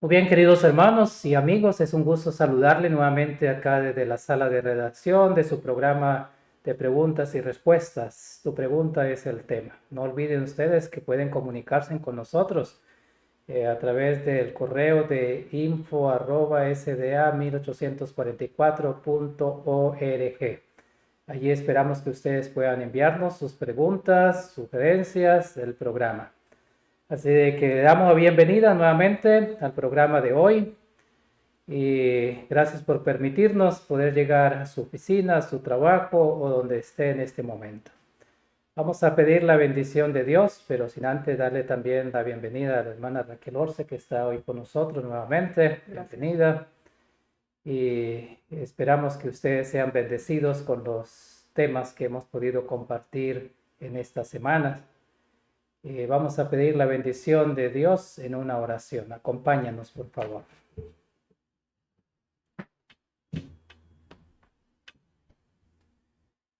Muy bien, queridos hermanos y amigos, es un gusto saludarle nuevamente acá desde la sala de redacción de su programa de preguntas y respuestas. Tu pregunta es el tema. No olviden ustedes que pueden comunicarse con nosotros a través del correo de info@sda1844.org. Allí esperamos que ustedes puedan enviarnos sus preguntas, sugerencias del programa. Así de que le damos la bienvenida nuevamente al programa de hoy y gracias por permitirnos poder llegar a su oficina, a su trabajo o donde esté en este momento. Vamos a pedir la bendición de Dios, pero sin antes darle también la bienvenida a la hermana Raquel Orce, que está hoy con nosotros nuevamente. Bienvenida. Y esperamos que ustedes sean bendecidos con los temas que hemos podido compartir en estas semanas. Vamos a pedir la bendición de Dios en una oración. Acompáñanos, por favor.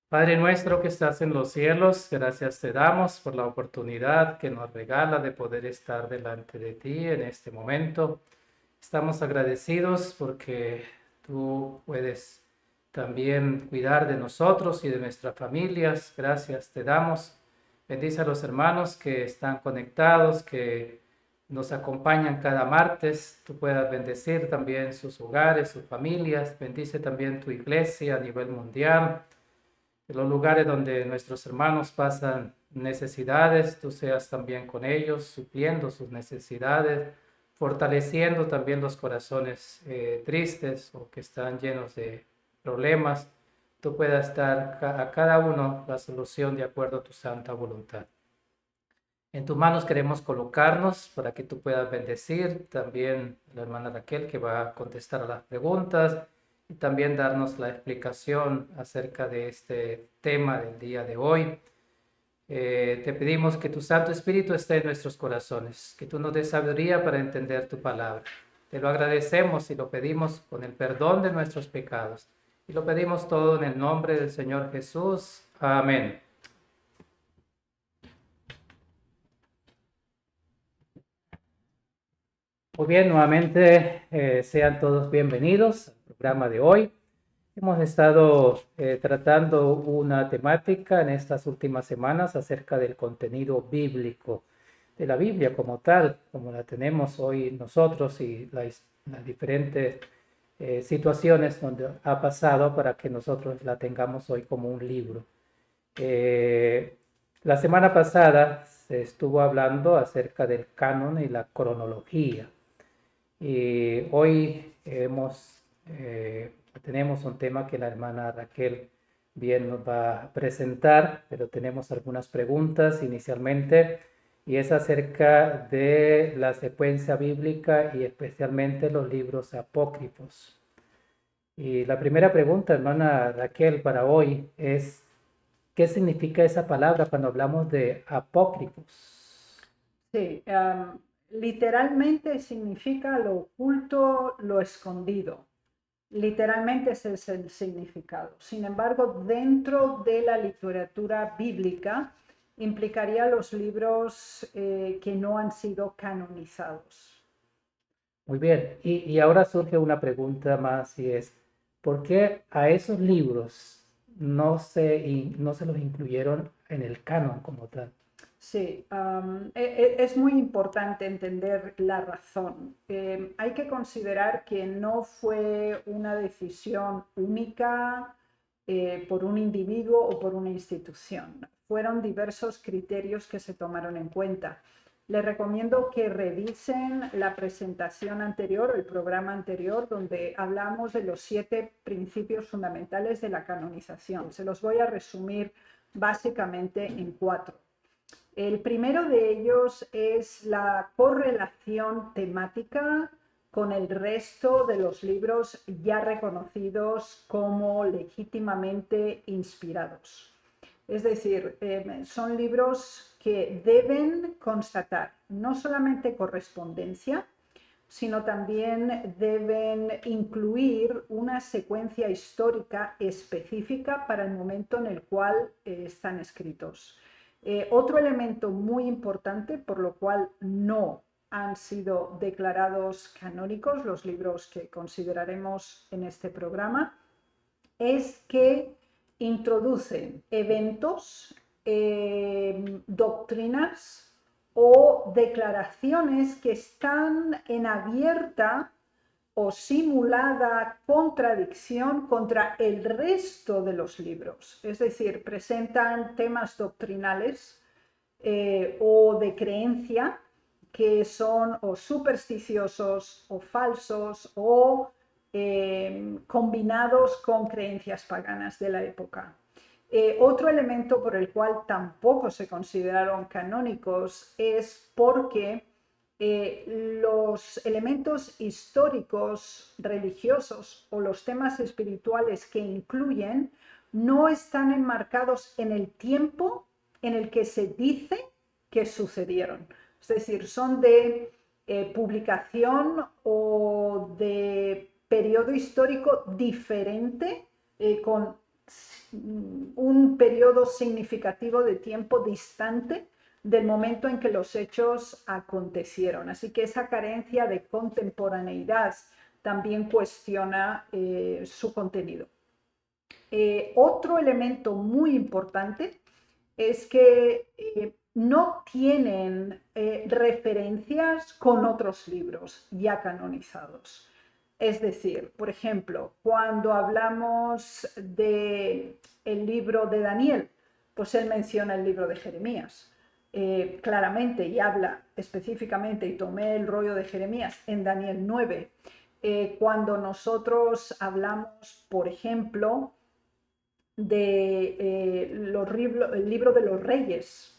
Padre nuestro que estás en los cielos, gracias te damos por la oportunidad que nos regala de poder estar delante de ti en este momento. Estamos agradecidos porque tú puedes también cuidar de nosotros y de nuestras familias. Gracias te damos. Bendice a los hermanos que están conectados, que nos acompañan cada martes. Tú puedas bendecir también sus hogares, sus familias. Bendice también tu iglesia a nivel mundial. En los lugares donde nuestros hermanos pasan necesidades, tú seas también con ellos, supliendo sus necesidades, fortaleciendo también los corazones tristes o que están llenos de problemas. Tú puedas dar a cada uno la solución de acuerdo a tu santa voluntad. En tus manos queremos colocarnos para que tú puedas bendecir también a la hermana Raquel que va a contestar a las preguntas y también darnos la explicación acerca de este tema del día de hoy. Te pedimos que tu Santo Espíritu esté en nuestros corazones, que tú nos des sabiduría para entender tu palabra. Te lo agradecemos y lo pedimos con el perdón de nuestros pecados. Y lo pedimos todo en el nombre del Señor Jesús. Amén. Muy bien, nuevamente sean todos bienvenidos al programa de hoy. Hemos estado tratando una temática en estas últimas semanas acerca del contenido bíblico, de la Biblia como tal, como la tenemos hoy nosotros y las diferentes situaciones donde ha pasado para que nosotros la tengamos hoy como un libro. La semana pasada se estuvo hablando acerca del canon y la cronología. Y hoy tenemos un tema que la hermana Raquel bien nos va a presentar, pero tenemos algunas preguntas inicialmente, y es acerca de la secuencia bíblica y especialmente los libros apócrifos. Y la primera pregunta, hermana Raquel, para hoy es, ¿qué significa esa palabra cuando hablamos de apócrifos? Sí, literalmente significa lo oculto, lo escondido. Literalmente ese es el significado. Sin embargo, dentro de la literatura bíblica implicaría los libros que no han sido canonizados. Muy bien, y ahora surge una pregunta más y es, ¿por qué a esos libros no se los incluyeron en el canon como tal? Sí, es muy importante entender la razón. Hay que considerar que no fue una decisión única por un individuo o por una institución. Fueron diversos criterios que se tomaron en cuenta. Les recomiendo que revisen la presentación anterior, el programa anterior, donde hablamos de los 7 principios fundamentales de la canonización. Se los voy a resumir básicamente en 4. El primero de ellos es la correlación temática con el resto de los libros ya reconocidos como legítimamente inspirados. Es decir, son libros que deben constatar no solamente correspondencia, sino también deben incluir una secuencia histórica específica para el momento en el cual están escritos. Otro elemento muy importante por lo cual no han sido declarados canónicos, los libros que consideraremos en este programa, es que introducen eventos, doctrinas o declaraciones que están en abierta o simulada contradicción contra el resto de los libros. Es decir, presentan temas doctrinales o de creencia que son o supersticiosos o falsos o combinados con creencias paganas de la época. Otro elemento por el cual tampoco se consideraron canónicos es porque los elementos históricos, religiosos o los temas espirituales que incluyen no están enmarcados en el tiempo en el que se dice que sucedieron. Es decir, son de publicación o de periodo histórico diferente, con un periodo significativo de tiempo distante del momento en que los hechos acontecieron. Así que esa carencia de contemporaneidad también cuestiona su contenido. Otro elemento muy importante es que no tienen referencias con otros libros ya canonizados. Es decir, por ejemplo, cuando hablamos del libro de Daniel, pues él menciona el libro de Jeremías claramente y habla específicamente, y tomé el rollo de Jeremías en Daniel 9. Cuando nosotros hablamos, por ejemplo, de el libro de los reyes,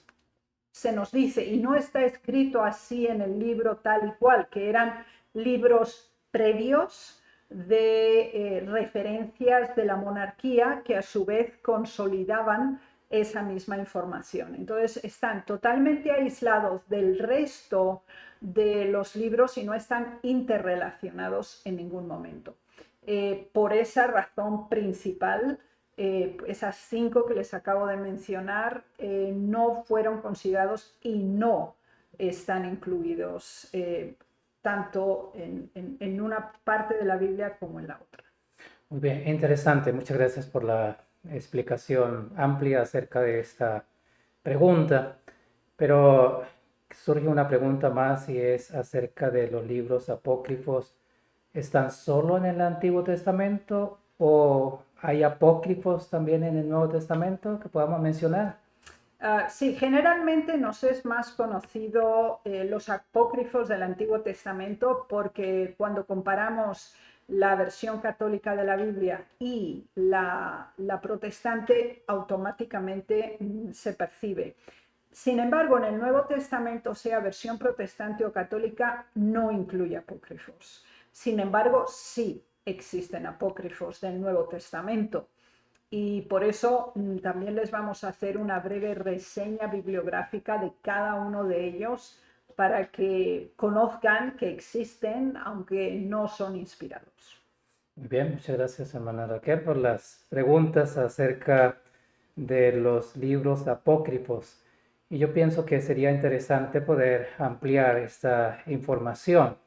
se nos dice, y no está escrito así en el libro tal y cual, que eran libros previos de referencias de la monarquía que a su vez consolidaban esa misma información. Entonces están totalmente aislados del resto de los libros y no están interrelacionados en ningún momento. Por esa razón principal, esas 5 que les acabo de mencionar no fueron considerados y no están incluidos tanto en una parte de la Biblia como en la otra. Muy bien, interesante. Muchas gracias por la explicación amplia acerca de esta pregunta. Pero surge una pregunta más y es acerca de los libros apócrifos. ¿Están solo en el Antiguo Testamento o hay apócrifos también en el Nuevo Testamento que podamos mencionar? Sí, generalmente nos es más conocido los apócrifos del Antiguo Testamento porque cuando comparamos la versión católica de la Biblia y la protestante, automáticamente se percibe. Sin embargo, en el Nuevo Testamento, sea versión protestante o católica, no incluye apócrifos. Sin embargo, sí existen apócrifos del Nuevo Testamento. Y por eso también les vamos a hacer una breve reseña bibliográfica de cada uno de ellos para que conozcan que existen, aunque no son inspirados. Muy bien, muchas gracias, hermana Raquel, por las preguntas acerca de los libros apócrifos. Y yo pienso que sería interesante poder ampliar esta información,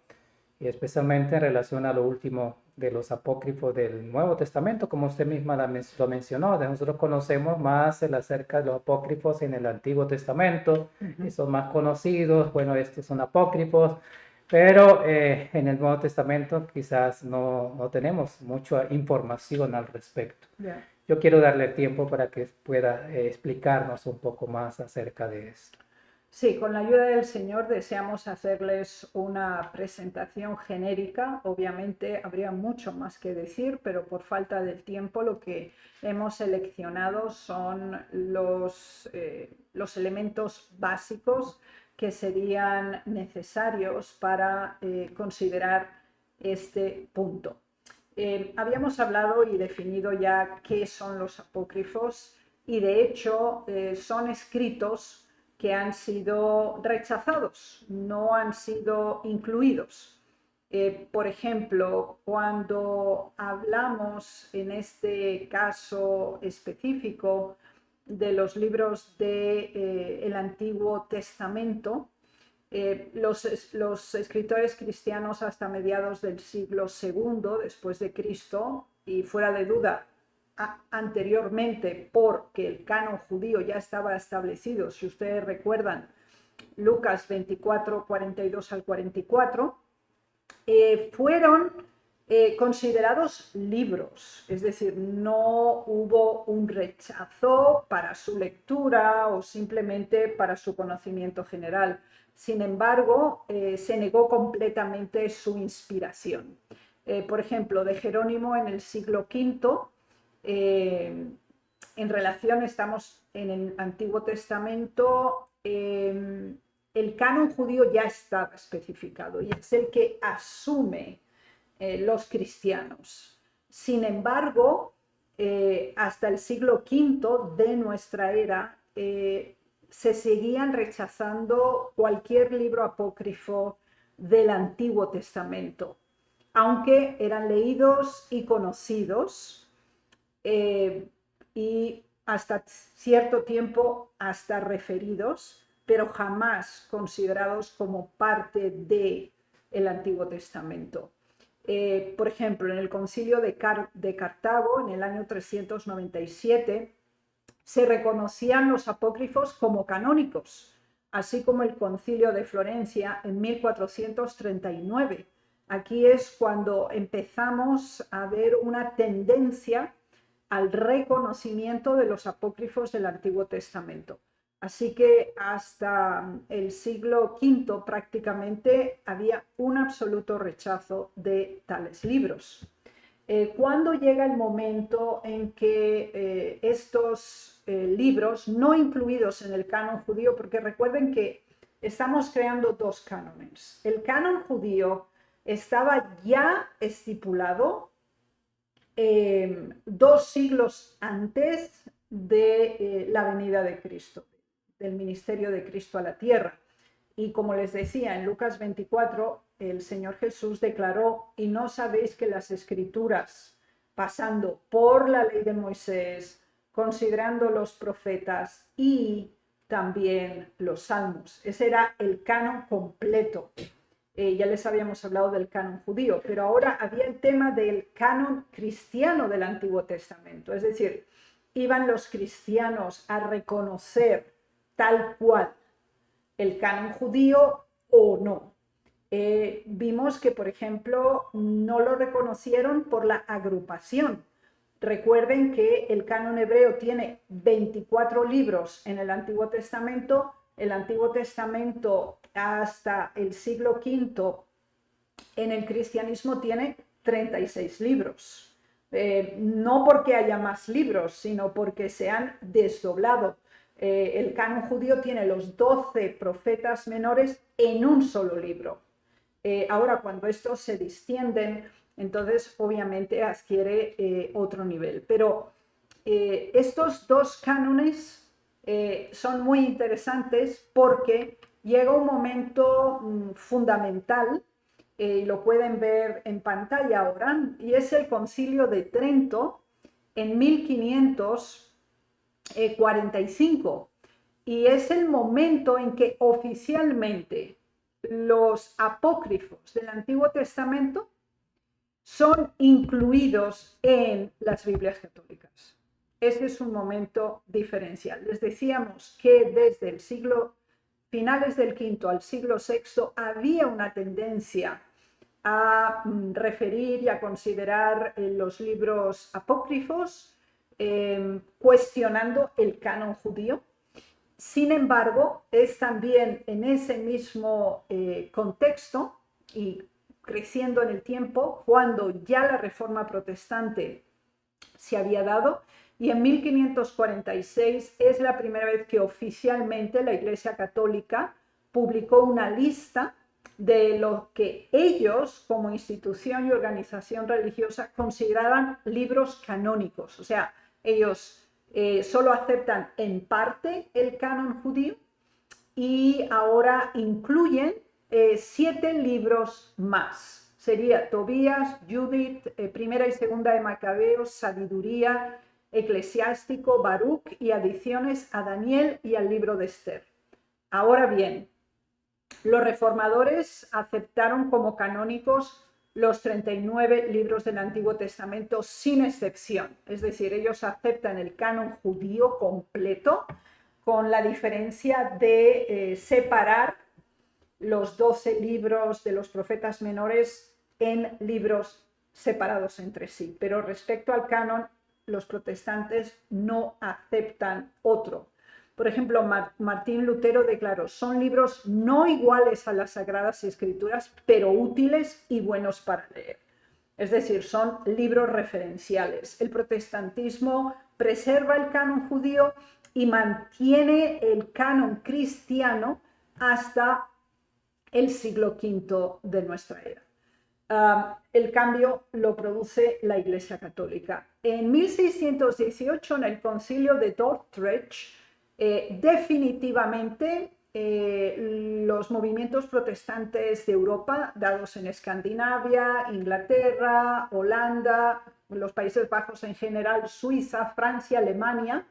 y especialmente en relación a lo último de los apócrifos del Nuevo Testamento, como usted misma lo mencionó. Nosotros conocemos más acerca de los apócrifos en el Antiguo Testamento, que son más conocidos. Bueno, estos son apócrifos, pero en el Nuevo Testamento quizás no tenemos mucha información al respecto. Yeah. Yo quiero darle tiempo para que pueda explicarnos un poco más acerca de esto. Sí, con la ayuda del Señor deseamos hacerles una presentación genérica. Obviamente habría mucho más que decir, pero por falta del tiempo lo que hemos seleccionado son los elementos básicos que serían necesarios para considerar este punto. Habíamos hablado y definido ya qué son los apócrifos y de hecho son escritos que han sido rechazados, no han sido incluidos. Por ejemplo, cuando hablamos en este caso específico de los libros del Antiguo Testamento, Los escritores cristianos hasta mediados del siglo II después de Cristo, y fuera de duda anteriormente, porque el canon judío ya estaba establecido, si ustedes recuerdan Lucas 24, 42 al 44, fueron considerados libros, es decir, no hubo un rechazo para su lectura o simplemente para su conocimiento general. Sin embargo, se negó completamente su inspiración. Por ejemplo, de Jerónimo en el siglo V, en relación, estamos en el Antiguo Testamento, el canon judío ya estaba especificado y es el que asume los cristianos. Sin embargo, hasta el siglo V de nuestra era, se seguían rechazando cualquier libro apócrifo del Antiguo Testamento, aunque eran leídos y conocidos, y hasta cierto tiempo hasta referidos, pero jamás considerados como parte del Antiguo Testamento. Por ejemplo, en el concilio de Cartago, en el año 397, se reconocían los apócrifos como canónicos, así como el concilio de Florencia en 1439. Aquí es cuando empezamos a ver una tendencia al reconocimiento de los apócrifos del Antiguo Testamento. Así que hasta el siglo V prácticamente había un absoluto rechazo de tales libros. ¿Cuándo llega el momento en que estos libros, no incluidos en el canon judío, porque recuerden que estamos creando dos cánones? El canon judío estaba ya estipulado 2 siglos antes de la venida de Cristo, del ministerio de Cristo a la tierra. Y como les decía, en Lucas 24, el Señor Jesús declaró: y no sabéis que las Escrituras, pasando por la ley de Moisés, considerando los profetas y también los salmos. Ese era el canon completo. Ya les habíamos hablado del canon judío, pero ahora había el tema del canon cristiano del Antiguo Testamento. Es decir, iban los cristianos a reconocer tal cual el canon judío o no. Vimos que, por ejemplo, no lo reconocieron por la agrupación. Recuerden que el canon hebreo tiene 24 libros en el Antiguo Testamento. El Antiguo Testamento hasta el siglo V en el cristianismo tiene 36 libros. No porque haya más libros, sino porque se han desdoblado. El canon judío tiene los 12 profetas menores en un solo libro. Ahora, cuando estos se distienden, entonces obviamente adquiere otro nivel. Pero estos dos cánones son muy interesantes porque llega un momento fundamental, y lo pueden ver en pantalla ahora, y es el Concilio de Trento en 1545. Y es el momento en que oficialmente los apócrifos del Antiguo Testamento son incluidos en las Biblias católicas. Ese es un momento diferencial. Les decíamos que desde el finales del V al siglo VI había una tendencia a referir y a considerar los libros apócrifos, cuestionando el canon judío. Sin embargo, es también en ese mismo contexto y creciendo en el tiempo cuando ya la Reforma Protestante se había dado, y en 1546 es la primera vez que oficialmente la Iglesia Católica publicó una lista de lo que ellos, como institución y organización religiosa, consideraban libros canónicos. O sea, ellos solo aceptan en parte el canon judío y ahora incluyen 7 libros más. Sería Tobías, Judith, Primera y Segunda de Macabeos, Sabiduría, Eclesiástico, Baruch y adiciones a Daniel y al libro de Esther. Ahora bien, Los reformadores aceptaron como canónicos los 39 libros del Antiguo Testamento sin excepción. Es decir, ellos aceptan el canon judío completo, con la diferencia de separar los 12 libros de los profetas menores en libros separados entre sí. Pero respecto al canon, los protestantes no aceptan otro. Por ejemplo, Martín Lutero declaró: son libros no iguales a las Sagradas Escrituras, pero útiles y buenos para leer. Es decir, son libros referenciales. El protestantismo preserva el canon judío y mantiene el canon cristiano hasta el siglo V de nuestra era. El cambio lo produce la Iglesia Católica. En 1618, en el Concilio de Dordrecht, definitivamente los movimientos protestantes de Europa, dados en Escandinavia, Inglaterra, Holanda, los Países Bajos en general, Suiza, Francia, Alemania,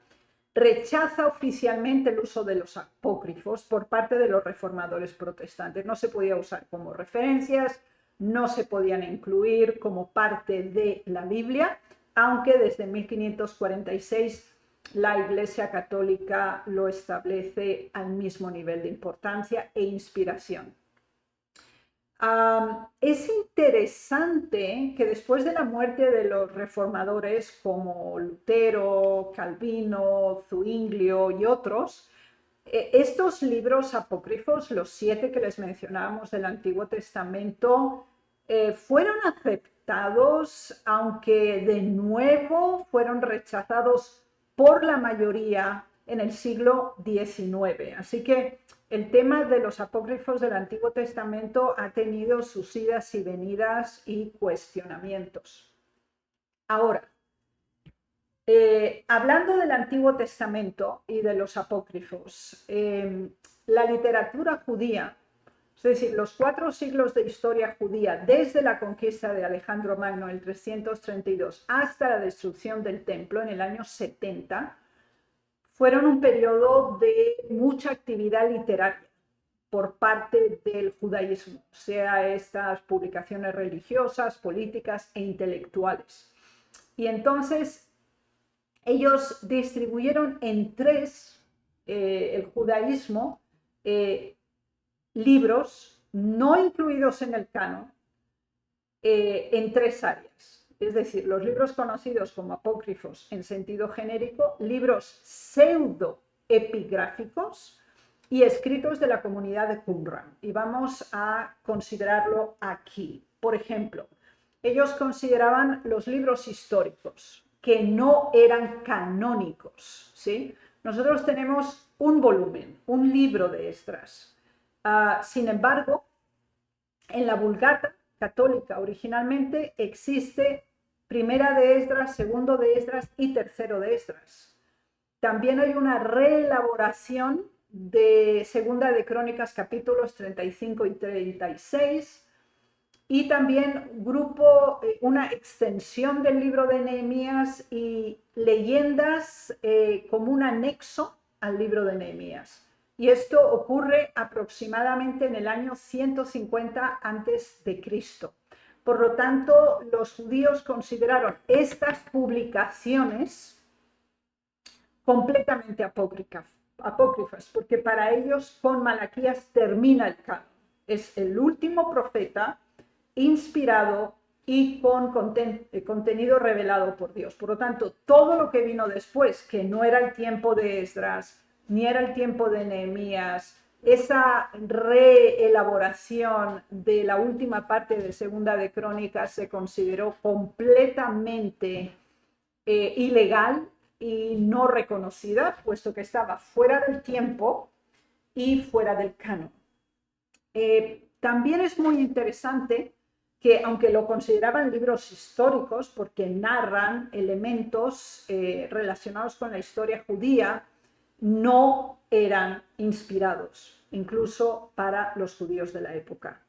rechaza oficialmente el uso de los apócrifos por parte de los reformadores protestantes. No se podía usar como referencias, no se podían incluir como parte de la Biblia, aunque desde 1546 la Iglesia Católica lo establece al mismo nivel de importancia e inspiración. Es interesante que después de la muerte de los reformadores como Lutero, Calvino, Zuinglio y otros, estos libros apócrifos, los 7 que les mencionábamos del Antiguo Testamento, fueron aceptados, aunque de nuevo fueron rechazados por la mayoría en el siglo XIX. Así que el tema de los apócrifos del Antiguo Testamento ha tenido sus idas y venidas y cuestionamientos. Ahora, hablando del Antiguo Testamento y de los apócrifos, la literatura judía, es decir, los 4 siglos de historia judía, desde la conquista de Alejandro Magno en el 332 hasta la destrucción del templo en el año 70, fueron un periodo de mucha actividad literaria por parte del judaísmo, sea estas publicaciones religiosas, políticas e intelectuales. Y entonces ellos distribuyeron en 3 el judaísmo, libros no incluidos en el canon, en 3 áreas. Es decir, los libros conocidos como apócrifos en sentido genérico, libros pseudoepigráficos y escritos de la comunidad de Qumran. Y vamos a considerarlo aquí. Por ejemplo, ellos consideraban los libros históricos que no eran canónicos, ¿sí? Nosotros tenemos un volumen, un libro de Esdras. Sin embargo, en la Vulgata católica originalmente existe Primera de Esdras, Segundo de Esdras y Tercero de Esdras. También hay una reelaboración de Segunda de Crónicas, capítulos 35 y 36, y también una extensión del libro de Nehemías y leyendas como un anexo al libro de Nehemías. Y esto ocurre aproximadamente en el año 150 a.C. Por lo tanto, los judíos consideraron estas publicaciones completamente apócrifas, porque para ellos con Malaquías termina el canon. Es el último profeta inspirado y con contenido revelado por Dios. Por lo tanto, todo lo que vino después, que no era el tiempo de Esdras, ni era el tiempo de Nehemías, esa reelaboración de la última parte de Segunda de Crónicas se consideró completamente ilegal y no reconocida, puesto que estaba fuera del tiempo y fuera del canon. También es muy interesante que, aunque lo consideraban libros históricos porque narran elementos relacionados con la historia judía, no eran inspirados, incluso para los judíos de la época.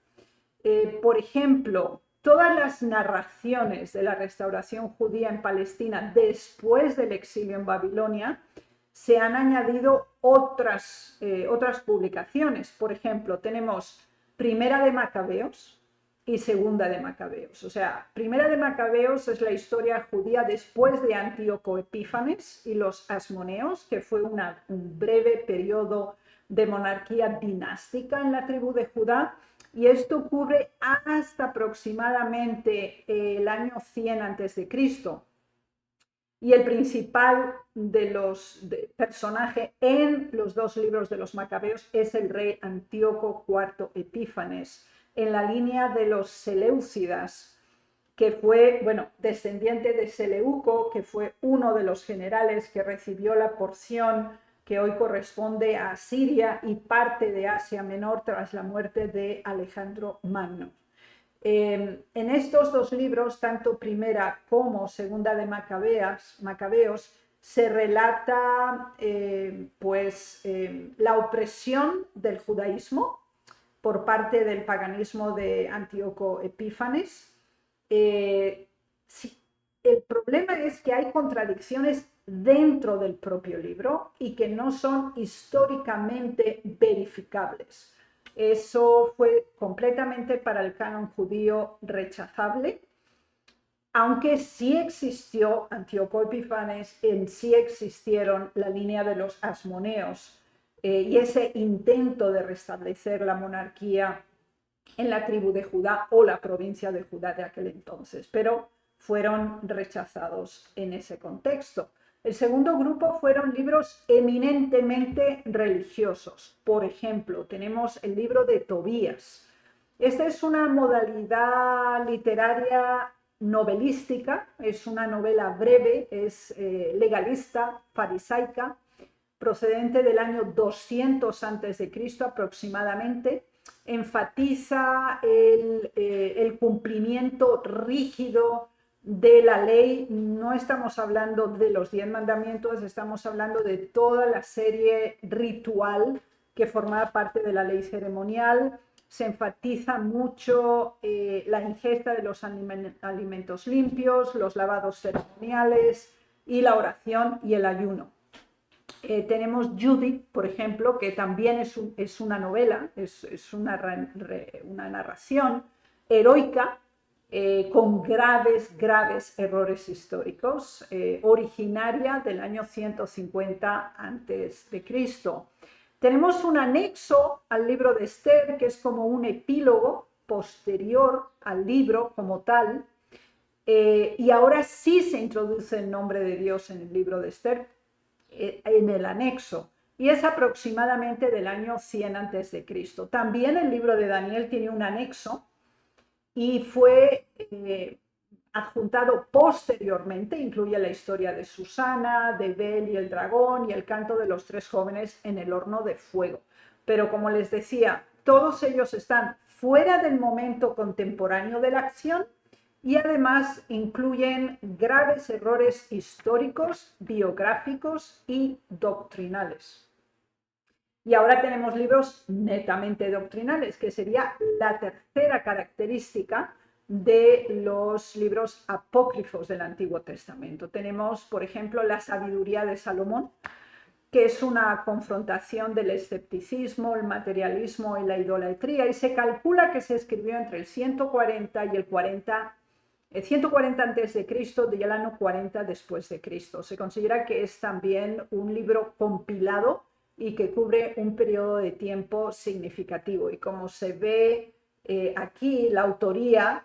Por ejemplo, todas las narraciones de la restauración judía en Palestina después del exilio en Babilonia se han añadido otras publicaciones. Por ejemplo, tenemos Primera de Macabeos y Segunda de Macabeos. O sea, Primera de Macabeos es la historia judía después de Antíoco Epífanes y los asmoneos, que fue un breve periodo de monarquía dinástica en la tribu de Judá, y esto ocurre hasta aproximadamente el año 100 a.C. Y el principal de los personajes en los dos libros de los Macabeos es el rey Antíoco IV Epífanes, en la línea de los Seleucidas, que fue, bueno, descendiente de Seleuco, que fue uno de los generales que recibió la porción que hoy corresponde a Siria y parte de Asia Menor tras la muerte de Alejandro Magno. En estos dos libros, tanto Primera como Segunda de Macabeos, se relata la opresión del judaísmo por parte del paganismo de Antíoco Epífanes. Sí, el problema es que hay contradicciones dentro del propio libro y que no son históricamente verificables. Eso fue completamente para el canon judío rechazable, aunque sí existió Antíoco Epífanes, sí existieron la línea de los asmoneos y ese intento de restablecer la monarquía en la tribu de Judá o la provincia de Judá de aquel entonces, pero fueron rechazados en ese contexto. El segundo grupo fueron libros eminentemente religiosos. Por ejemplo, tenemos el libro de Tobías. Esta es una modalidad literaria novelística, es una novela breve, es legalista, farisaica, procedente del año 200 a.C. aproximadamente. Enfatiza el cumplimiento rígido de la ley. No estamos hablando de los 10 mandamientos, estamos hablando de toda la serie ritual que formaba parte de la ley ceremonial. Se enfatiza mucho la ingesta de los alimentos limpios, los lavados ceremoniales y la oración y el ayuno. Tenemos Judith, por ejemplo, que también es una novela, es una narración heroica con graves errores históricos, originaria del año 150 a.C. Tenemos un anexo al libro de Esther, que es como un epílogo posterior al libro como tal, y ahora sí se introduce el nombre de Dios en el libro de Esther, en el anexo, y es aproximadamente del año 100 a.C. También el libro de Daniel tiene un anexo y fue adjuntado posteriormente, incluye la historia de Susana, de Bel y el dragón y el canto de los 3 jóvenes en el horno de fuego. Pero como les decía, todos ellos están fuera del momento contemporáneo de la acción y además incluyen graves errores históricos, biográficos y doctrinales. Y ahora tenemos libros netamente doctrinales, que sería la tercera característica de los libros apócrifos del Antiguo Testamento. Tenemos, por ejemplo, la sabiduría de Salomón, que es una confrontación del escepticismo, el materialismo y la idolatría, y se calcula que se escribió entre el 140 y el 140 a.C. y el año 40 después de Cristo. Se considera que es también un libro compilado y que cubre un periodo de tiempo significativo. Y como se ve aquí, la autoría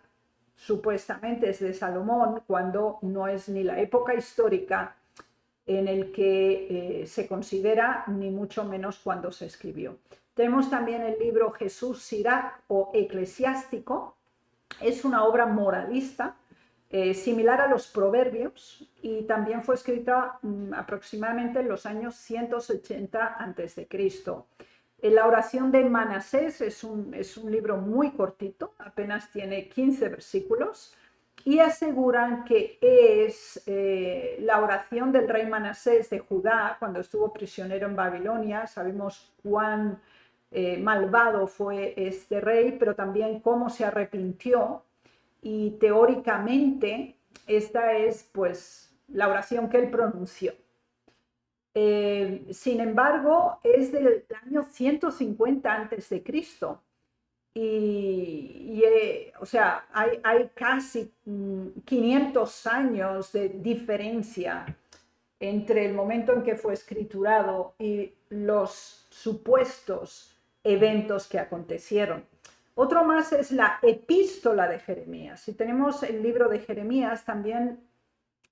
supuestamente es de Salomón, cuando no es ni la época histórica en el que se considera, ni mucho menos cuando se escribió. Tenemos también el libro Jesús Sirach o Eclesiástico. Es una obra moralista similar a los Proverbios y también fue escrita aproximadamente en los años 180 a.C. La oración de Manasés es un libro muy cortito, apenas tiene 15 versículos, y aseguran que es la oración del rey Manasés de Judá cuando estuvo prisionero en Babilonia. Sabemos cuán malvado fue este rey, pero también cómo se arrepintió, y teóricamente esta es pues la oración que él pronunció. Sin embargo, es del año 150 antes de Cristo. O sea, hay casi 500 años de diferencia entre el momento en que fue escriturado y los supuestos eventos que acontecieron. Otro más es la epístola de Jeremías. Si tenemos el libro de Jeremías, también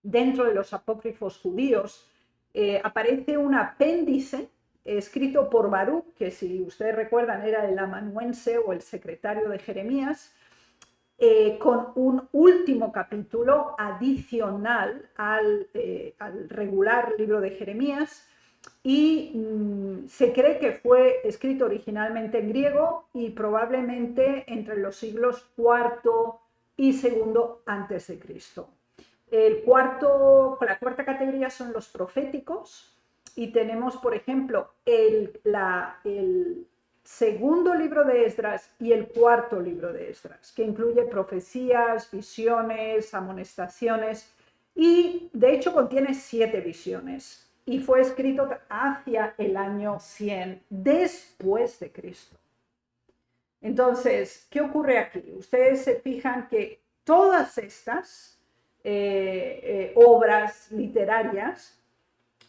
dentro de los apócrifos judíos aparece un apéndice escrito por Baruch, que si ustedes recuerdan era el amanuense o el secretario de Jeremías, con un último capítulo adicional al regular libro de Jeremías, y se cree que fue escrito originalmente en griego y probablemente entre los siglos IV y II antes de Cristo. La cuarta categoría son los proféticos, y tenemos, por ejemplo, el segundo libro de Esdras y el cuarto libro de Esdras, que incluye profecías, visiones, amonestaciones, y de hecho contiene 7 visiones, y fue escrito hacia el año 100 después de Cristo. Entonces, ¿qué ocurre aquí? Ustedes se fijan que todas estas obras literarias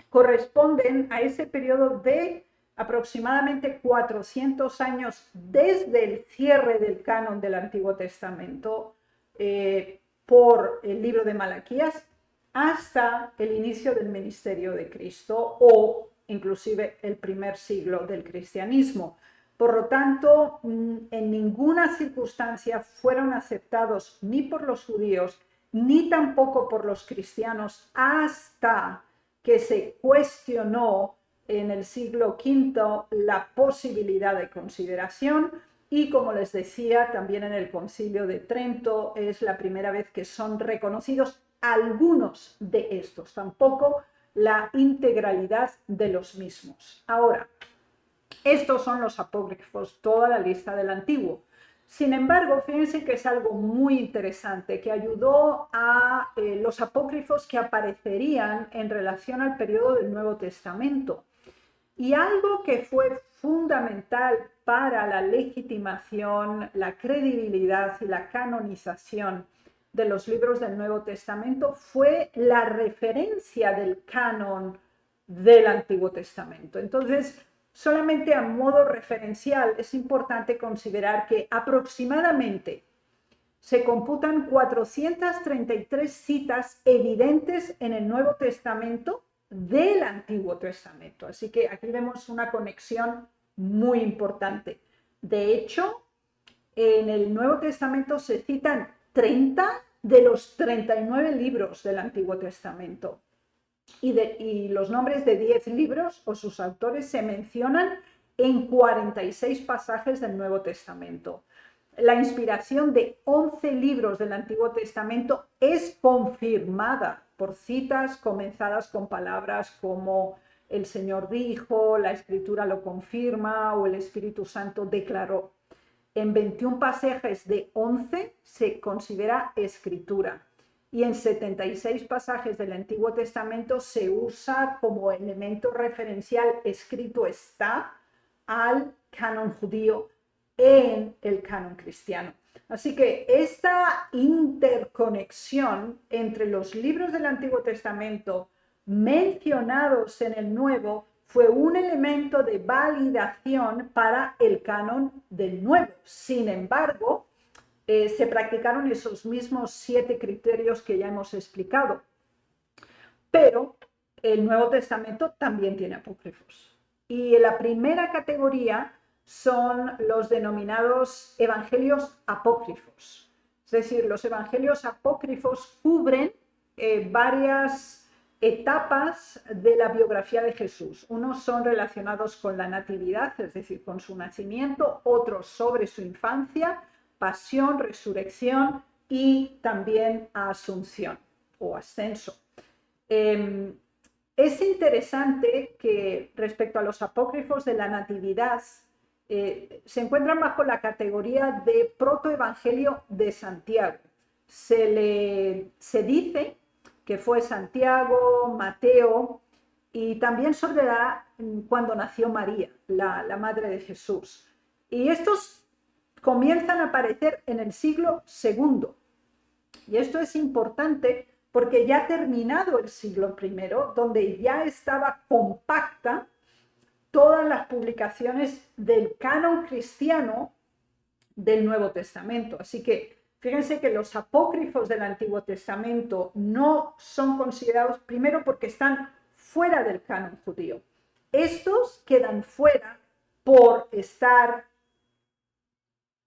corresponden a ese periodo de aproximadamente 400 años desde el cierre del canon del Antiguo Testamento por el libro de Malaquías hasta el inicio del ministerio de Cristo, o inclusive el primer siglo del cristianismo. Por lo tanto, en ninguna circunstancia fueron aceptados ni por los judíos ni tampoco por los cristianos hasta que se cuestionó en el siglo V la posibilidad de consideración, y como les decía, también en el Concilio de Trento es la primera vez que son reconocidos algunos de estos, tampoco la integralidad de los mismos. Ahora, estos son los apócrifos, toda la lista del Antiguo. Sin embargo, fíjense que es algo muy interesante que ayudó a los apócrifos que aparecerían en relación al periodo del Nuevo Testamento. Y algo que fue fundamental para la legitimación, la credibilidad y la canonización de los libros del Nuevo Testamento fue la referencia del canon del Antiguo Testamento. Entonces, solamente a modo referencial es importante considerar que aproximadamente se computan 433 citas evidentes en el Nuevo Testamento del Antiguo Testamento. Así que aquí vemos una conexión muy importante. De hecho, en el Nuevo Testamento se citan 30 de los 39 libros del Antiguo Testamento. Y los nombres de 10 libros o sus autores se mencionan en 46 pasajes del Nuevo Testamento. La inspiración de 11 libros del Antiguo Testamento es confirmada por citas comenzadas con palabras como el Señor dijo, la Escritura lo confirma o el Espíritu Santo declaró. En 21 pasajes de 11 se considera escritura, y en 76 pasajes del Antiguo Testamento se usa como elemento referencial escrito está al canon judío en el canon cristiano. Así que esta interconexión entre los libros del Antiguo Testamento mencionados en el Nuevo fue un elemento de validación para el canon del Nuevo. Sin embargo, se practicaron esos mismos 7 criterios que ya hemos explicado. Pero el Nuevo Testamento también tiene apócrifos. Y la primera categoría son los denominados evangelios apócrifos. Es decir, los evangelios apócrifos cubren varias etapas de la biografía de Jesús. Unos son relacionados con la natividad, es decir, con su nacimiento, otros sobre su infancia, pasión, resurrección y también asunción o ascenso. Es interesante que respecto a los apócrifos de la natividad, se encuentran bajo la categoría de protoevangelio de Santiago. Se dice que fue Santiago, Mateo y también sobre cuando nació María, la madre de Jesús. Y estos comienzan a aparecer en el siglo II. Y esto es importante porque ya ha terminado el siglo I, donde ya estaba compacta todas las publicaciones del canon cristiano del Nuevo Testamento. Así que fíjense que los apócrifos del Antiguo Testamento no son considerados, primero porque están fuera del canon judío. Estos quedan fuera por estar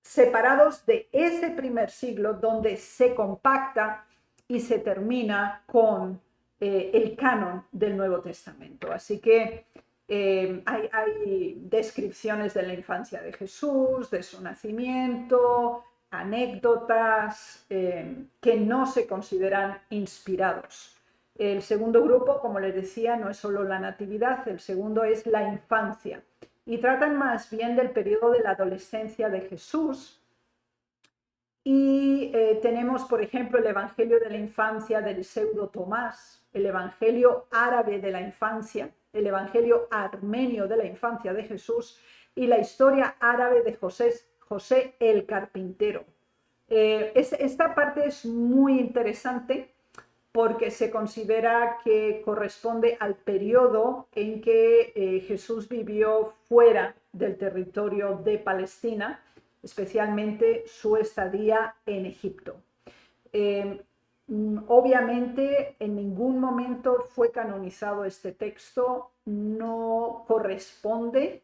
separados de ese primer siglo donde se compacta y se termina con el canon del Nuevo Testamento. Así que hay descripciones de la infancia de Jesús, de su nacimiento, anécdotas que no se consideran inspirados. El segundo grupo, como les decía, no es solo la natividad, el segundo es la infancia. Y tratan más bien del periodo de la adolescencia de Jesús. Y tenemos, por ejemplo, el Evangelio de la infancia del pseudo Tomás, el Evangelio árabe de la infancia, el Evangelio armenio de la infancia de Jesús y la historia árabe de José el carpintero. Esta parte es muy interesante porque se considera que corresponde al periodo en que Jesús vivió fuera del territorio de Palestina, especialmente su estadía en Egipto. Obviamente, en ningún momento fue canonizado este texto, no corresponde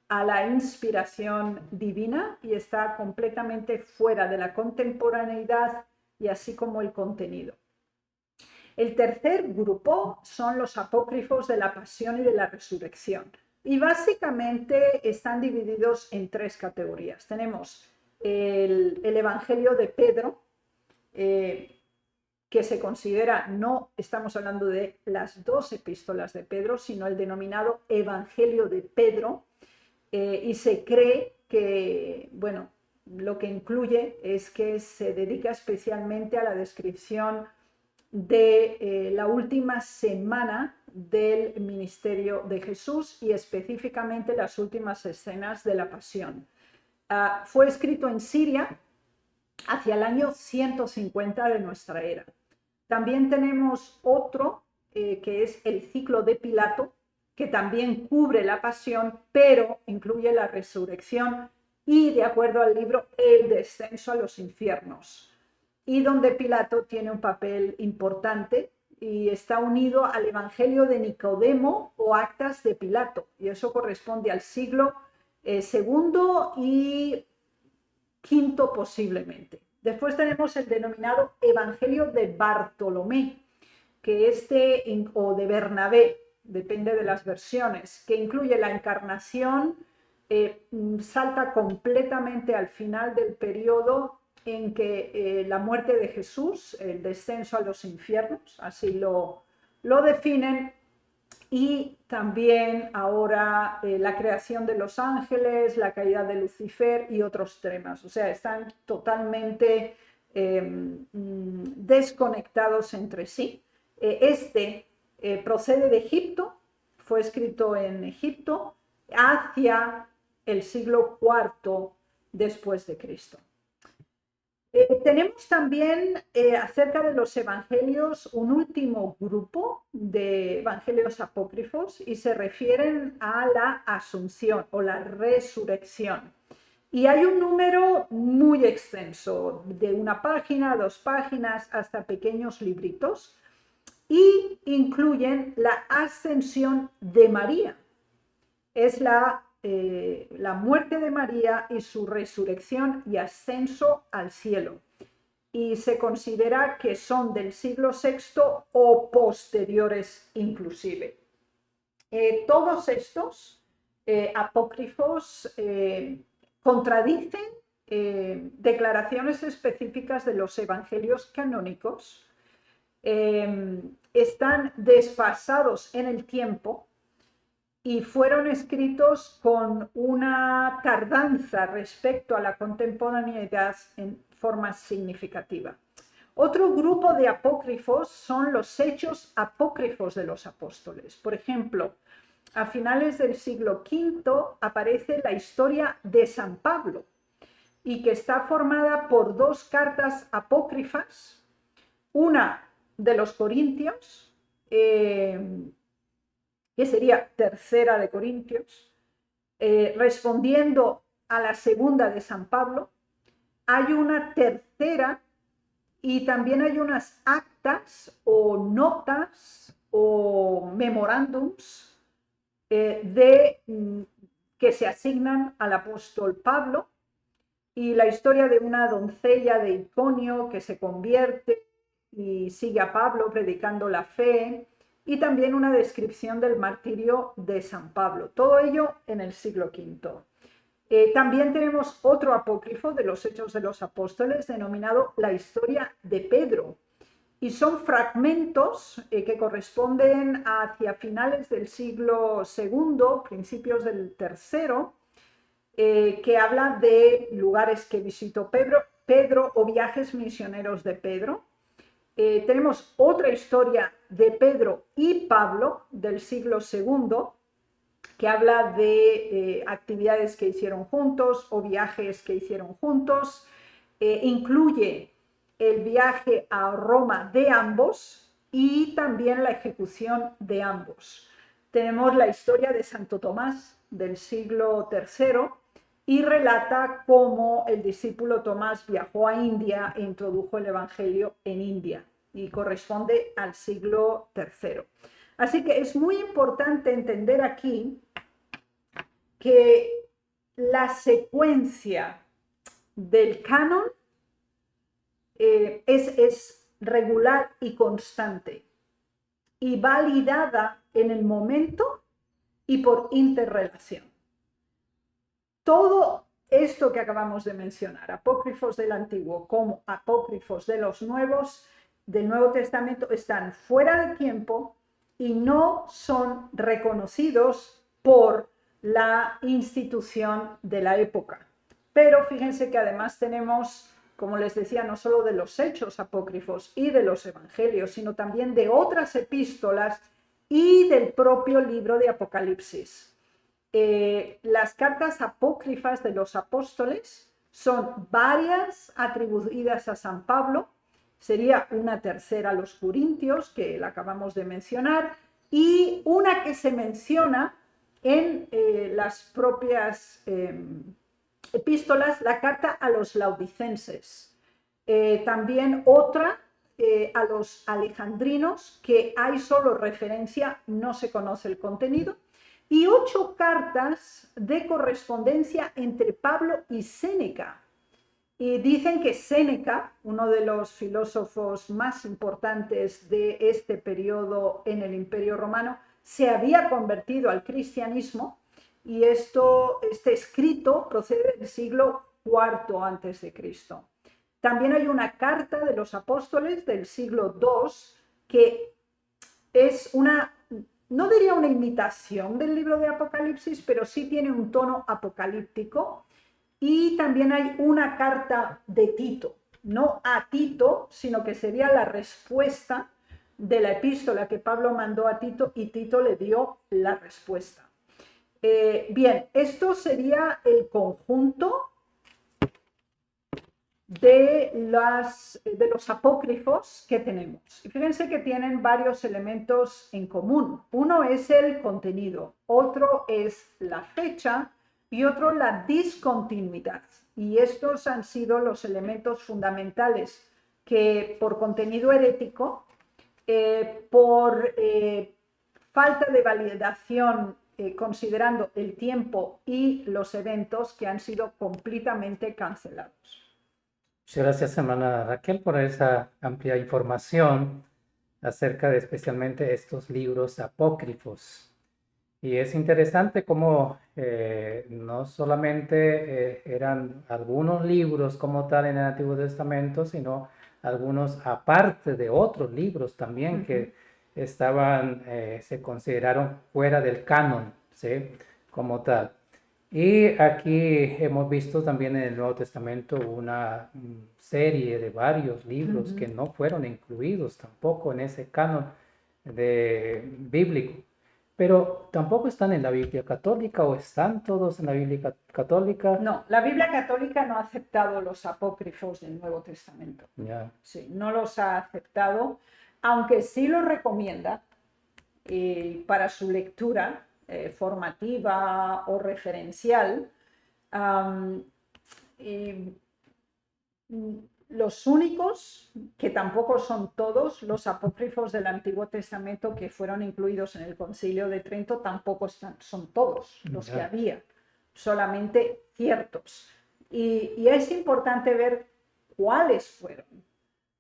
a la inspiración divina y está completamente fuera de la contemporaneidad y así como el contenido. El tercer grupo son los apócrifos de la pasión y de la resurrección. Y básicamente están divididos en tres categorías. Tenemos el Evangelio de Pedro, que se considera, no estamos hablando de las dos epístolas de Pedro, sino el denominado Evangelio de Pedro, y se cree que, bueno, lo que incluye es que se dedica especialmente a la descripción de la última semana del ministerio de Jesús y específicamente las últimas escenas de la pasión. Fue escrito en Siria hacia el año 150 de nuestra era. También tenemos otro que es el ciclo de Pilato, que también cubre la pasión, pero incluye la resurrección y, de acuerdo al libro, el descenso a los infiernos. Y donde Pilato tiene un papel importante y está unido al Evangelio de Nicodemo o Actas de Pilato, y eso corresponde al siglo segundo y quinto posiblemente. Después tenemos el denominado Evangelio de Bartolomé, que o de Bernabé, depende de las versiones, que incluye la encarnación, salta completamente al final del periodo en que la muerte de Jesús, el descenso a los infiernos, así lo definen, y también ahora la creación de los ángeles, la caída de Lucifer y otros temas. O sea, están totalmente desconectados entre sí. Procede de Egipto, fue escrito en Egipto hacia el siglo IV después de Cristo. Tenemos también acerca de los evangelios un último grupo de evangelios apócrifos y se refieren a la asunción o la resurrección. Y hay un número muy extenso, de una página, 2 páginas, hasta pequeños libritos, y incluyen la ascensión de María. Es la muerte de María y su resurrección y ascenso al cielo. Y se considera que son del siglo VI o posteriores inclusive. Todos estos apócrifos contradicen declaraciones específicas de los evangelios canónicos, están desfasados en el tiempo y fueron escritos con una tardanza respecto a la contemporaneidad en forma significativa. Otro grupo de apócrifos son los hechos apócrifos de los apóstoles. Por ejemplo, a finales del siglo V aparece la historia de San Pablo y que está formada por dos cartas apócrifas, una de los Corintios, que sería tercera de Corintios, respondiendo a la segunda de San Pablo. Hay una tercera y también hay unas actas o notas o memorándums que se asignan al apóstol Pablo, y la historia de una doncella de Iconio que se convierte y sigue a Pablo predicando la fe, y también una descripción del martirio de San Pablo. Todo ello en el siglo V. También tenemos otro apócrifo de los Hechos de los Apóstoles denominado la historia de Pedro, y son fragmentos que corresponden hacia finales del siglo II, principios del tercero, que habla de lugares que visitó Pedro o viajes misioneros de Pedro. Tenemos otra historia de Pedro y Pablo del siglo II, que habla de actividades que hicieron juntos o viajes que hicieron juntos. Incluye el viaje a Roma de ambos y también la ejecución de ambos. Tenemos la historia de Santo Tomás del siglo III y relata cómo el discípulo Tomás viajó a India e introdujo el Evangelio en India, y corresponde al siglo III. Así que es muy importante entender aquí que la secuencia del canon es regular y constante y validada en el momento y por interrelación. Todo esto que acabamos de mencionar, apócrifos del Antiguo como apócrifos de los Nuevos, del Nuevo Testamento, están fuera de tiempo y no son reconocidos por la institución de la época. Pero fíjense que además tenemos, como les decía, no solo de los hechos apócrifos y de los evangelios, sino también de otras epístolas y del propio libro de Apocalipsis. Las cartas apócrifas de los apóstoles son varias atribuidas a San Pablo, sería una tercera a los Corintios, que la acabamos de mencionar, y una que se menciona en las propias epístolas, la carta a los laodicenses. También otra a los alejandrinos, que hay solo referencia, no se conoce el contenido, y 8 cartas de correspondencia entre Pablo y Séneca. Y dicen que Séneca, uno de los filósofos más importantes de este periodo en el Imperio Romano, se había convertido al cristianismo, y este escrito procede del siglo IV a.C. También hay una carta de los apóstoles del siglo II que es una, no diría una imitación del libro de Apocalipsis, pero sí tiene un tono apocalíptico. Y también hay una carta de Tito, no a Tito, sino que sería la respuesta de la epístola que Pablo mandó a Tito, y Tito le dio la respuesta. Bien, esto sería el conjunto de los apócrifos que tenemos. Y fíjense que tienen varios elementos en común. Uno es el contenido, otro es la fecha y otro la discontinuidad. Y estos han sido los elementos fundamentales que, por contenido herético, por falta de validación, considerando el tiempo y los eventos, que han sido completamente cancelados. Muchas gracias, hermana Raquel, por esa amplia información acerca de especialmente estos libros apócrifos. Y es interesante cómo no solamente eran algunos libros como tal en el Antiguo Testamento, sino algunos aparte de otros libros también que estaban, se consideraron fuera del canon, ¿sí? Como tal. Y aquí hemos visto también en el Nuevo Testamento una serie de varios libros que no fueron incluidos tampoco en ese canon bíblico, pero tampoco están en la Biblia católica o están todos en la Biblia católica. No, la Biblia católica no ha aceptado los apócrifos del Nuevo Testamento. Ya. Sí, no los ha aceptado, aunque sí los recomienda para su lectura formativa o referencial. Y los únicos, que tampoco son todos, los apócrifos del Antiguo Testamento que fueron incluidos en el Concilio de Trento, tampoco son todos los que había, solamente ciertos. Y es importante ver cuáles fueron.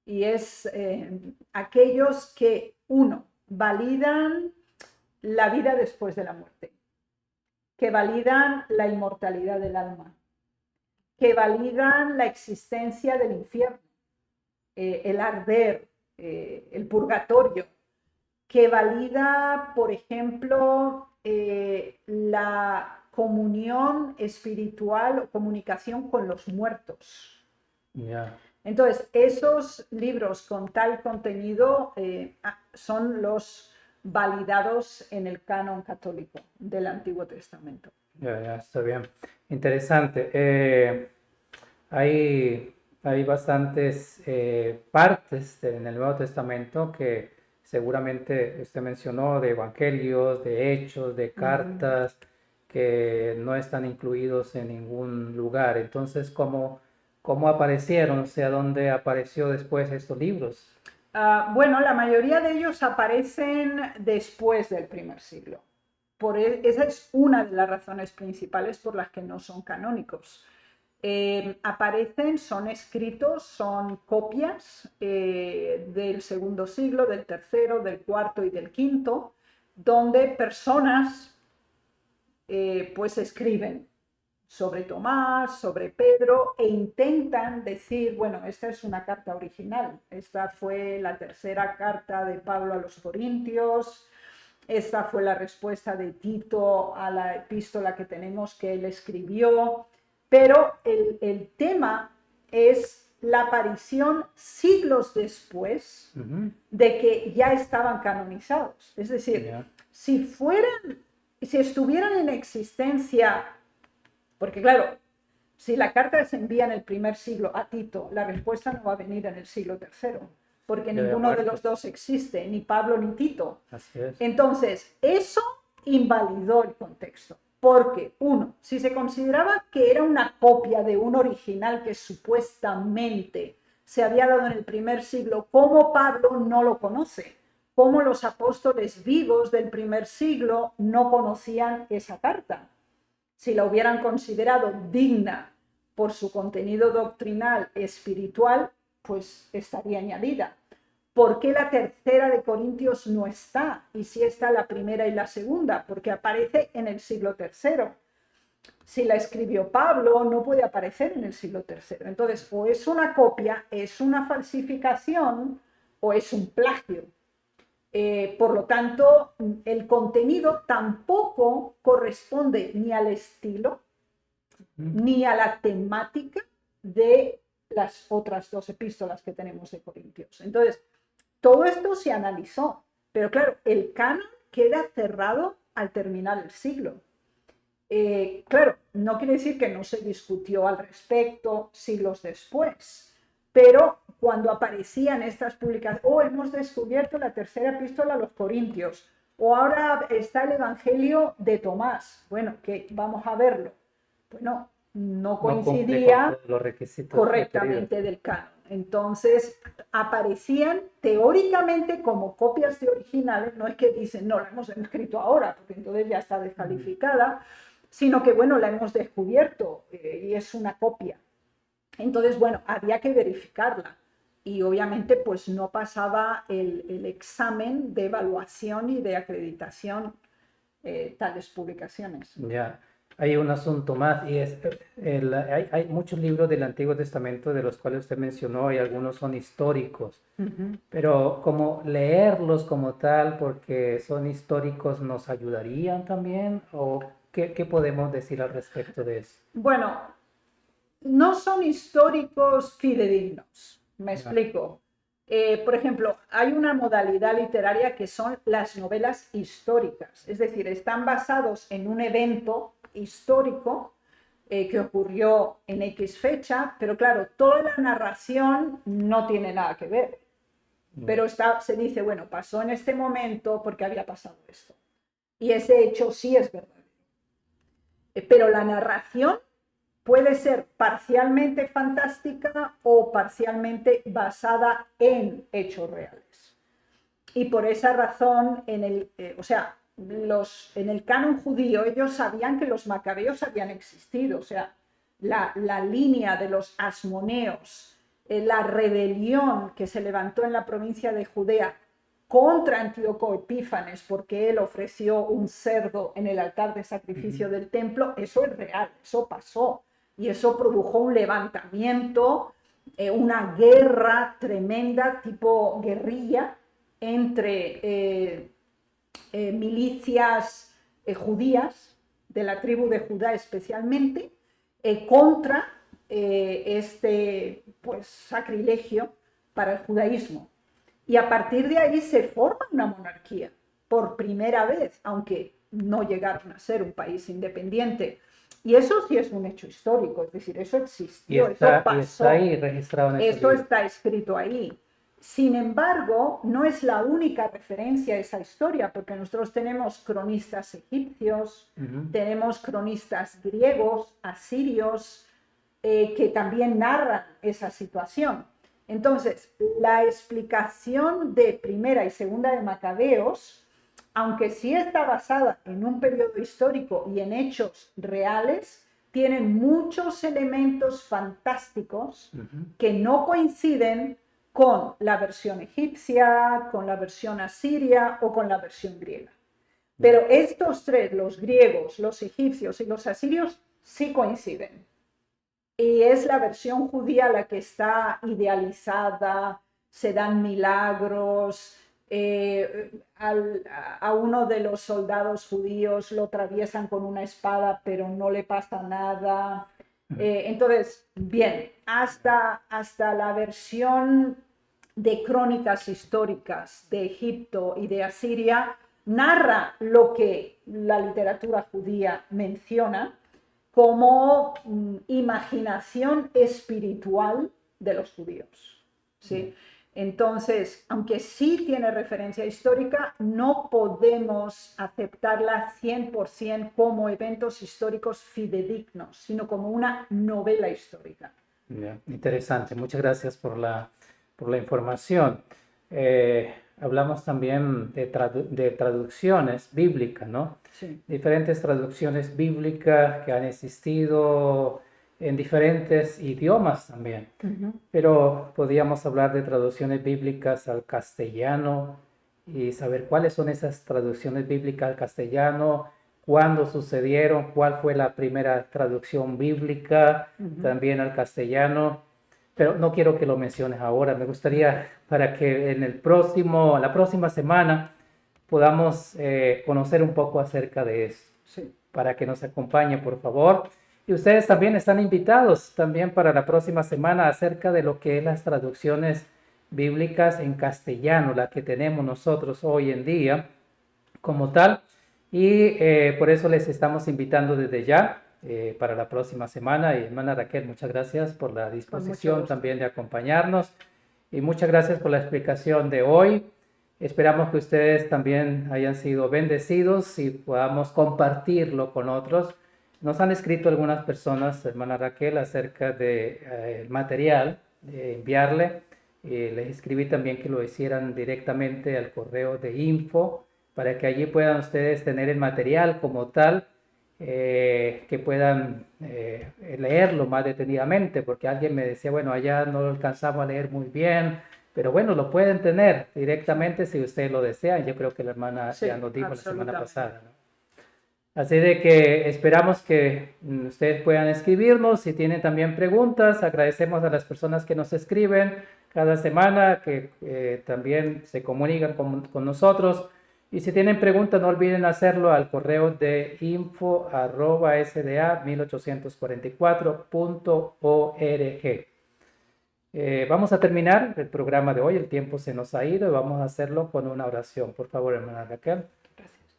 Y es aquellos que, uno, validan la vida después de la muerte, que validan la inmortalidad del alma, que validan la existencia del infierno, el arder, el purgatorio, que valida, por ejemplo, la comunión espiritual o comunicación con los muertos. Yeah. Entonces, esos libros con tal contenido son los validados en el canon católico del Antiguo Testamento. Ya, está bien. Interesante. Hay bastantes partes en el Nuevo Testamento que seguramente usted mencionó, de evangelios, de hechos, de cartas, que no están incluidos en ningún lugar. Entonces, ¿cómo aparecieron? O sea, ¿dónde apareció después estos libros? Bueno, la mayoría de ellos aparecen después del primer siglo. Esa es una de las razones principales por las que no son canónicos. Aparecen, son escritos, son copias del segundo siglo, del tercero, del cuarto y del quinto, donde personas pues escriben sobre Tomás, sobre Pedro, e intentan decir, bueno, esta es una carta original, esta fue la tercera carta de Pablo a los Corintios, esta fue la respuesta de Tito a la epístola que tenemos que él escribió, pero el tema es la aparición siglos después de que ya estaban canonizados. Es decir, si estuvieran en existencia, porque claro, si la carta se envía en el primer siglo a Tito, la respuesta no va a venir en el siglo III, porque ninguno de los dos existe, ni Pablo ni Tito. Así es. Entonces, eso invalidó el contexto, porque uno, si se consideraba que era una copia de un original que supuestamente se había dado en el primer siglo, ¿cómo Pablo no lo conoce? ¿Cómo los apóstoles vivos del primer siglo no conocían esa carta? Si la hubieran considerado digna por su contenido doctrinal espiritual, pues estaría añadida. ¿Por qué la tercera de Corintios no está? Y si está la primera y la segunda, porque aparece en el siglo III. Si la escribió Pablo, no puede aparecer en el siglo III. Entonces, o es una copia, es una falsificación o es un plagio. Por lo tanto, el contenido tampoco corresponde ni al estilo ni a la temática de las otras dos epístolas que tenemos de Corintios. Entonces, todo esto se analizó, pero claro, el canon queda cerrado al terminar el siglo. Claro, no quiere decir que no se discutió al respecto siglos después, pero cuando aparecían estas publicaciones, hemos descubierto la tercera epístola a los Corintios, o ahora está el Evangelio de Tomás, bueno, que vamos a verlo. Bueno, no coincidía con los requisitos correctamente del canon. Entonces, aparecían teóricamente como copias de originales, no es que dicen, no, la hemos escrito ahora, porque entonces ya está descalificada, sino que, bueno, la hemos descubierto y es una copia. Entonces, bueno, había que verificarla y obviamente pues no pasaba el examen de evaluación y de acreditación tales publicaciones. Ya, hay un asunto más y es, hay muchos libros del Antiguo Testamento de los cuales usted mencionó y algunos son históricos, pero como leerlos como tal porque son históricos nos ayudarían también o ¿Qué podemos decir al respecto de eso? Bueno, no son históricos fidedignos, me explico. Por ejemplo, hay una modalidad literaria que son las novelas históricas, es decir, están basados en un evento histórico que ocurrió en X fecha, pero claro, toda la narración no tiene nada que ver. Pero se dice, bueno, pasó en este momento porque había pasado esto. Y ese hecho sí es verdadero. Pero la narración puede ser parcialmente fantástica o parcialmente basada en hechos reales. Y por esa razón, en el canon judío, ellos sabían que los macabeos habían existido. O sea, la línea de los asmoneos, la rebelión que se levantó en la provincia de Judea contra Antíoco Epífanes porque él ofreció un cerdo en el altar de sacrificio del templo, eso es real, eso pasó. Y eso produjo un levantamiento, una guerra tremenda, tipo guerrilla, entre milicias judías, de la tribu de Judá especialmente, contra este sacrilegio para el judaísmo. Y a partir de ahí se forma una monarquía, por primera vez, aunque no llegaron a ser un país independiente. Y eso sí es un hecho histórico, es decir, eso existió, eso pasó. Y está ahí registrado en ese Eso libro. está escrito ahí. Sin embargo, no es la única referencia a esa historia, porque nosotros tenemos cronistas egipcios, tenemos cronistas griegos, asirios, que también narran esa situación. Entonces, la explicación de Primera y Segunda de Macabeos, aunque sí está basada en un periodo histórico y en hechos reales, tienen muchos elementos fantásticos que no coinciden con la versión egipcia, con la versión asiria o con la versión griega. Pero estos tres, los griegos, los egipcios y los asirios, sí coinciden. Y es la versión judía la que está idealizada, se dan milagros, a uno de los soldados judíos lo atraviesan con una espada, pero no le pasa nada. Entonces, bien, hasta la versión de crónicas históricas de Egipto y de Asiria, narra lo que la literatura judía menciona como imaginación espiritual de los judíos, ¿sí? Entonces, aunque sí tiene referencia histórica, no podemos aceptarla 100% como eventos históricos fidedignos, sino como una novela histórica. Interesante, muchas gracias por la información. Hablamos también de traducciones bíblicas, ¿no? Sí. Diferentes traducciones bíblicas que han existido en diferentes idiomas también. Pero podríamos hablar de traducciones bíblicas al castellano y saber cuáles son esas traducciones bíblicas al castellano, cuándo sucedieron, cuál fue la primera traducción bíblica también al castellano. Pero no quiero que lo menciones ahora, me gustaría para que en la próxima semana podamos conocer un poco acerca de esto. Sí. Para que nos acompañe, por favor. Y ustedes también están invitados también para la próxima semana acerca de lo que es las traducciones bíblicas en castellano, la que tenemos nosotros hoy en día como tal. Y por eso les estamos invitando desde ya para la próxima semana. Y hermana Raquel, muchas gracias por la disposición también de acompañarnos. Y muchas gracias por la explicación de hoy. Esperamos que ustedes también hayan sido bendecidos y podamos compartirlo con otros. Nos han escrito algunas personas, hermana Raquel, acerca del material, de enviarle. Les escribí también que lo hicieran directamente al correo de info para que allí puedan ustedes tener el material como tal, que puedan leerlo más detenidamente, porque alguien me decía, bueno, allá no lo alcanzamos a leer muy bien, pero bueno, lo pueden tener directamente si ustedes lo desean. Yo creo que la hermana ya nos dijo la semana pasada, ¿no? Así de que esperamos que ustedes puedan escribirnos. Si tienen también preguntas, agradecemos a las personas que nos escriben cada semana, que también se comunican con nosotros. Y si tienen preguntas, no olviden hacerlo al correo de info@sda1844.org. Vamos a terminar el programa de hoy, el tiempo se nos ha ido y vamos a hacerlo con una oración. Por favor, hermana Raquel. Gracias.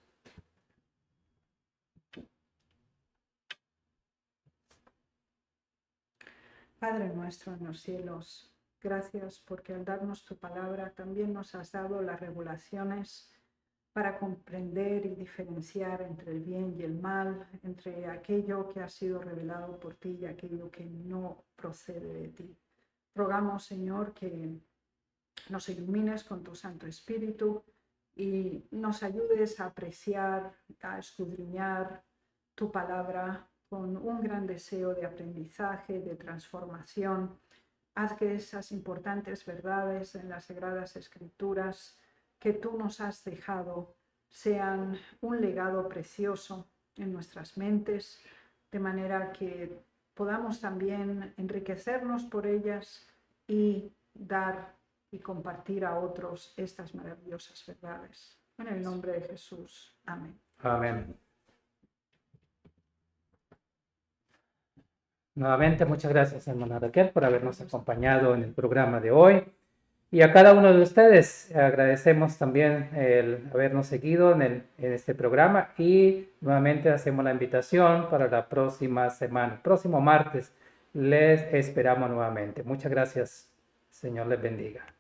Padre nuestro en los cielos, gracias porque al darnos tu palabra también nos has dado las revelaciones para comprender y diferenciar entre el bien y el mal, entre aquello que ha sido revelado por ti y aquello que no procede de ti. Rogamos, Señor, que nos ilumines con tu Santo Espíritu y nos ayudes a apreciar, a escudriñar tu palabra con un gran deseo de aprendizaje, de transformación. Haz que esas importantes verdades en las Sagradas Escrituras que tú nos has dejado sean un legado precioso en nuestras mentes, de manera que podamos también enriquecernos por ellas y dar y compartir a otros estas maravillosas verdades. En el nombre de Jesús. Amén. Amén. Nuevamente, muchas gracias, hermana Raquel, por habernos acompañado en el programa de hoy. Y a cada uno de ustedes agradecemos también el habernos seguido en este programa y nuevamente hacemos la invitación para la próxima semana, próximo martes. Les esperamos nuevamente. Muchas gracias. Señor les bendiga.